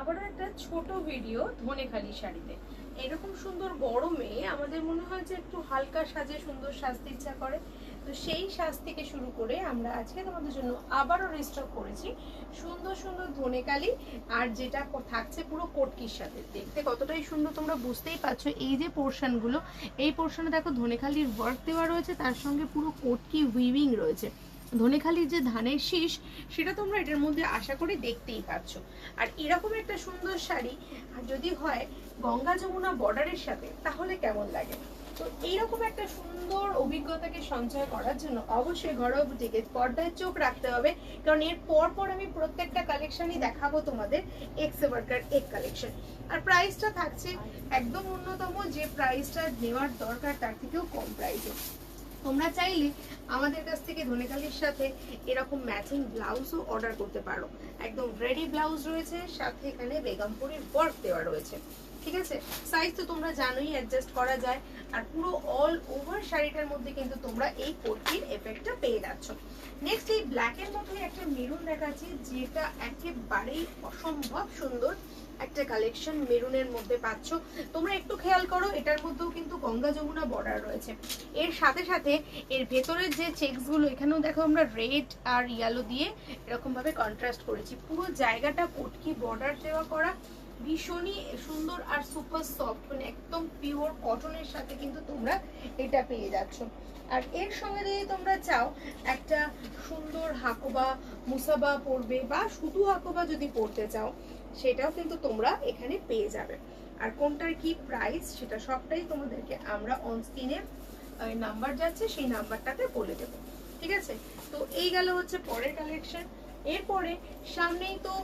আবারও একটা ছোট ভিডিও ধনেখালি শাড়িতে। এরকম সুন্দর গরমে আমাদের মনে হয় যে একটু হালকা সাজে সুন্দর সাজতে ইচ্ছা করে, তো সেই সাজ থেকে শুরু করে আমরা আজকে তোমাদের জন্য আবারও রিস্টক করেছি সুন্দর সুন্দর ধনেখালি। আর যেটা থাকছে পুরো কটকির সাথে, দেখতে কতটাই সুন্দর তোমরা বুঝতেই পারছো। এই যে পোর্শনগুলো, এই পোর্শনে দেখো ধনেখালির ওয়ার্ক দেওয়া রয়েছে, তার সঙ্গে পুরো কটকি উইভিং রয়েছে। ধনেখালির যে ধানের শীষ সেটা তোমরা এটার মধ্যে আশা করি দেখতেই পাচ্ছ। আর এরকম একটা সুন্দর শাড়ি যদি হয় গঙ্গা যমুনা বর্ডারের সাথে তাহলে কেমন লাগে। তো এইরকম একটা সুন্দর অভিজ্ঞতাকে সঞ্চয় করার জন্য অবশ্যই ঘরোয়া বুটিকে পর্দায় চোখ রাখতে হবে, কারণ এর পর আমি প্রত্যেকটা কালেকশনই দেখাবো তোমাদের এক্স ওয়ার্কার এক কালেকশন। আর প্রাইসটা থাকছে একদম ন্যূনতম যে প্রাইসটা নেওয়ার দরকার তার থেকেও কম প্রাইসে। তোমরা চাইলে আমাদের কাছ থেকে ধনেখালির সাথে এরকম ম্যাচিং ব্লাউজও অর্ডার করতে পারো। একদম রেডি ব্লাউজ রয়েছে, সাথে এখানে বেগমপুরের ওয়ার্ক দেওয়া রয়েছে, ঠিক আছে। সাইজ তো তোমরা জানোই, অ্যাডজাস্ট করা যায়। আর পুরো অল ওভার শাড়িটার মধ্যে কিন্তু তোমরা এই কোটির এফেক্টটা পেয়ে যাচ্ছ। নেক্সট এই ব্ল্যাকের মধ্যে একটা মেরুন দেখাচ্ছি, যেটা একেবারেই অসম্ভব সুন্দর একটা কালেকশন মেরুনের মধ্যে পাচ্ছ। তোমরা একটু খেয়াল করো, এটার মধ্যেও কিন্তু গঙ্গা যমুনা বর্ডার রয়েছে। এর সাথে সাথে এর ভেতরের যে চেকস গুলো, এখানেও দেখো আমরা রেড আর ইয়েলো দিয়ে এরকম ভাবে কন্ট্রাস্ট করেছি। পুরো জায়গাটা কটকি বর্ডার দেওয়া করা, ভীষণই সুন্দর আর সুপার সফট, মানে একদম পিওর কটনের সাথে কিন্তু তোমরা এটা পেয়ে যাচ্ছ। আর এর সঙ্গে যদি তোমরা চাও একটা সুন্দর হাকোবা মুসাবা পরবে, বা শুধু হাকোবা যদি পরতে চাও, সেটাও কিন্তু তোমরা এখানে পেয়ে যাবে। আর কোনটার কি প্রাইস সেটা সবটাই তোমাদেরকে আমরা অন স্ক্রিনে নাম্বার যাচ্ছে সেই নাম্বারটাতে বলে দেবো, ঠিক আছে। তো এই গেল হচ্ছে পরের কালেকশন। এরপরে সামনেই তো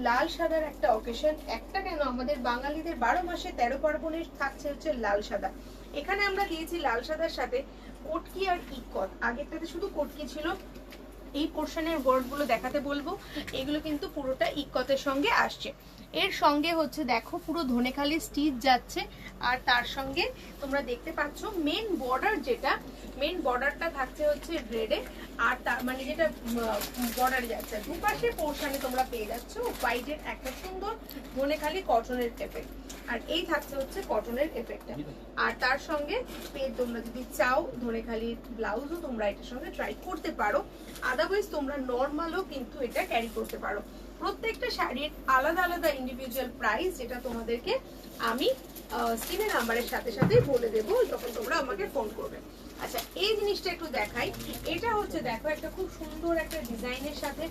লাল সাদার একটা অকেশন, একটা কেন আমাদের বাঙালিদের 12 মাসে 13 পার্বণে থাকছে হচ্ছে লাল সাদা। এখানে আমরা দিয়েছি লাল সাদার সাথে কটকি আর ইকত। আগেরটাতে শুধু কটকি ছিল, এই পোর্শনের ওয়ার্ড গুলো দেখাতে বলবো। এগুলো কিন্তু পুরোটা ইকতের সঙ্গে আসছে। এর সঙ্গে হচ্ছে দেখো পুরো ধনেখালি স্টিচ যাচ্ছে, আর তার সঙ্গে তোমরা দেখতে পাচ্ছ মেন বর্ডার, যেটা মেন বর্ডারটা থাকছে হচ্ছে রেডে, আর তার মানে যেটা বর্ডারে যাচ্ছে দুপাশে পোর্শনে তোমরা পেয়ে যাচ্ছ হোয়াইটের একটা সুন্দর ধনেখালি কটনের এফেক্ট। আর এই থাকছে হচ্ছে কটনের এফেক্টটা। আর তার সঙ্গে তোমরা যদি চাও ধনেখালির ব্লাউজও তোমরা এটার সঙ্গে ট্রাই করতে পারো। আদারওয়াইজ তোমরা নর্মালও কিন্তু এটা ক্যারি করতে পারো। প্রত্যেকটা শাড়ির আলাদা আলাদা ইন্ডিভিজুয়াল প্রাইস, যেটা তোমাদেরকে আমি স্ক্রিনের নাম্বারের সাথে সাথে বলে দেবো যখন তোমরা আমাকে ফোন করবে। আচ্ছা, এই জিনিসটা একটু দেখাই। এটা হচ্ছে দেখো একটা খুব সুন্দর একটা ডিজাইনের সাথে,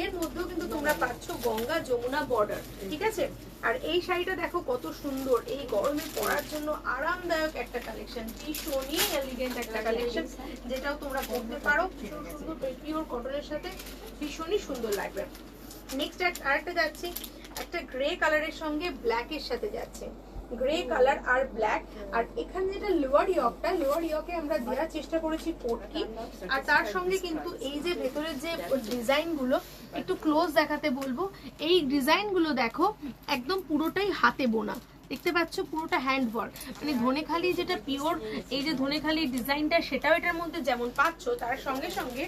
এর মধ্যেও কিন্তু তোমরা পাচ্ছ গঙ্গা যমুনা বর্ডার, ঠিক আছে। আর এই শাড়িটা দেখো কত সুন্দর, এই গরমে পরার জন্য আরামদায়ক একটা কালেকশন, ভীষণই এলিগেন্ট একটা কালেকশন, যেটাও তোমরা পরতে পারো সুন্দর পিওর কটনের সাথে, ভীষণই সুন্দর লাগবে। নেক্সট আরেকটা যাচ্ছি, একটা গ্রে কালারের সঙ্গে ব্ল্যাকের সাথে যাচ্ছে, গ্রে কালার আর ব্ল্যাক। আর এখানে যেটা লোয়ার ইয়কে আমরা দেওয়ার চেষ্টা করেছি পটকি, আর তার সঙ্গে কিন্তু এই যে ভেতরের যে ডিজাইন গুলো একটু ক্লোজ দেখাতে বলবো। এই ডিজাইন গুলো দেখো একদম পুরোটাই হাতে বোনা, দেখতে পাচ্ছ পুরোটা হ্যান্ড ওয়ার্ক, মানে ধনেখালি যেটা পিওর এই যে ধনেখালি ডিজাইনটা সেটাও এটার মধ্যে যেমন পাচ্ছ, তার সঙ্গে সঙ্গে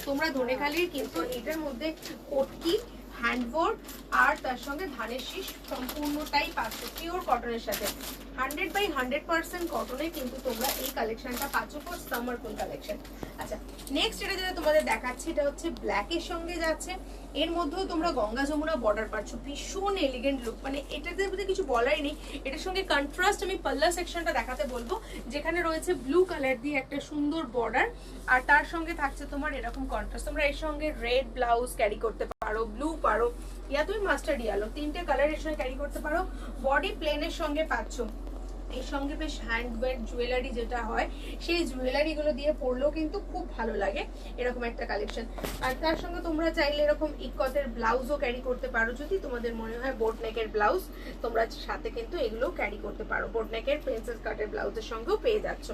তোমরা ধনেখালির কিন্তু এটার মধ্যে কটকি হ্যান্ডওয়ার্ক আর তার সঙ্গে ধানের শীষ সম্পূর্ণটাই পাচ্ছ পিওর কটনের সাথে। 100% কটনে কিন্তু তোমরা এই কালেকশনটা পাচ্ছ ফর সামার কুল কালেকশন। আচ্ছা, নেক্সট এটা যেটা তোমাদের দেখাচ্ছি, এটা হচ্ছে ব্ল্যাকের সঙ্গে যাচ্ছে, এর মধ্যেও তোমরা গঙ্গা যমুনা বর্ডার পাচ্ছ, ভীষণ এলিগেন্ট লুক, মানে এটাতে মধ্যে কিছু বলারই নেই। এটার সঙ্গে কন্ট্রাস্ট আমি পাল্লা সেকশনটা দেখাতে বলবো, যেখানে রয়েছে ব্লু কালার দিয়ে একটা সুন্দর বর্ডার, আর তার সঙ্গে থাকছে তোমার এরকম কন্ট্রাস্ট। তোমরা এর সঙ্গে রেড ব্লাউজ ক্যারি করতে পারো, ব্লু পারো, ইয়া তুমি মাস্টার্ড ইয়েলো, তিনটে কালারের সঙ্গে ক্যারি করতে পারো। বডি প্লেনের সঙ্গে পাচ্ছ, এর সঙ্গে বেশ হ্যান্ডমেড জুয়েলারি যেটা হয় সেই জুয়েলারি গুলো দিয়ে পরলেও কিন্তু খুব ভালো লাগে, এরকম একটা কালেকশন। আর তার সঙ্গে তোমরা চাইলে এরকম ইকতের ব্লাউজও ক্যারি করতে পারো, যদি তোমাদের মনে হয় বোট নেকের ব্লাউজ তোমরা সাথে কিন্তু এগুলো ক্যারি করতে পারো, বোট নেকের প্রিন্সেস কাটের ব্লাউজের সঙ্গেও পেয়ে যাচ্ছ।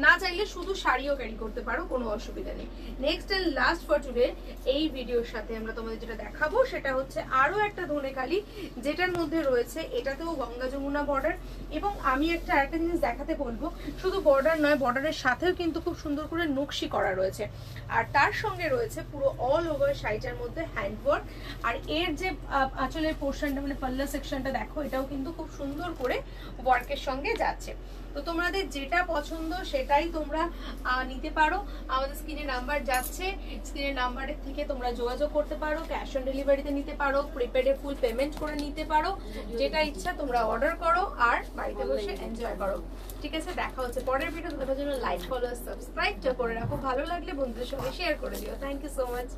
না চাইলে শুধু শাড়িও ক্যারি করতে পারো, কোনো অসুবিধা নেই। Next and last for today এই ভিডিওর সাথে আমরা তোমাদের যেটা দেখাবো সেটা হচ্ছে আরো একটা ধনেখালি, যেটার মধ্যে রয়েছে এটাতেও গঙ্গা যমুনা বর্ডার, এবং আমি একটা আরেকটা জিনিস দেখাতে বলবো, শুধু বর্ডার নয়, বর্ডারের সাথেও কিন্তু খুব সুন্দর করে নকশি করা রয়েছে। আর তার সঙ্গে রয়েছে পুরো অল ওভার শাড়িটার মধ্যে হ্যান্ডওয়ার্ক। আর এর যে আঁচলের পোর্শনটা মানে পাল্লা সেকশনটা দেখো, এটাও কিন্তু খুব সুন্দর করে ওয়ার্কের সঙ্গে যাচ্ছে। তো তোমাদের যেটা পছন্দ সেটাই তোমরা নিতে পারো। আমাদের স্ক্রিনে নাম্বার যাচ্ছে, স্ক্রিনের নাম্বারের থেকে তোমরা যোগাযোগ করতে পারো, ক্যাশ অন ডেলিভারিতে নিতে পারো, প্রিপেডে ফুল পেমেন্ট করে নিতে পারো, যেটা ইচ্ছা তোমরা অর্ডার করো আর বাড়িতে বসে এনজয় করো। ঠিক আছে, দেখা হচ্ছে পরের ভিডিও। দেখার জন্য লাইক, ফলো, সাবস্ক্রাইবটা করে রাখো। ভালো লাগলে বন্ধুদের সঙ্গে শেয়ার করে দিও। Thank you so much.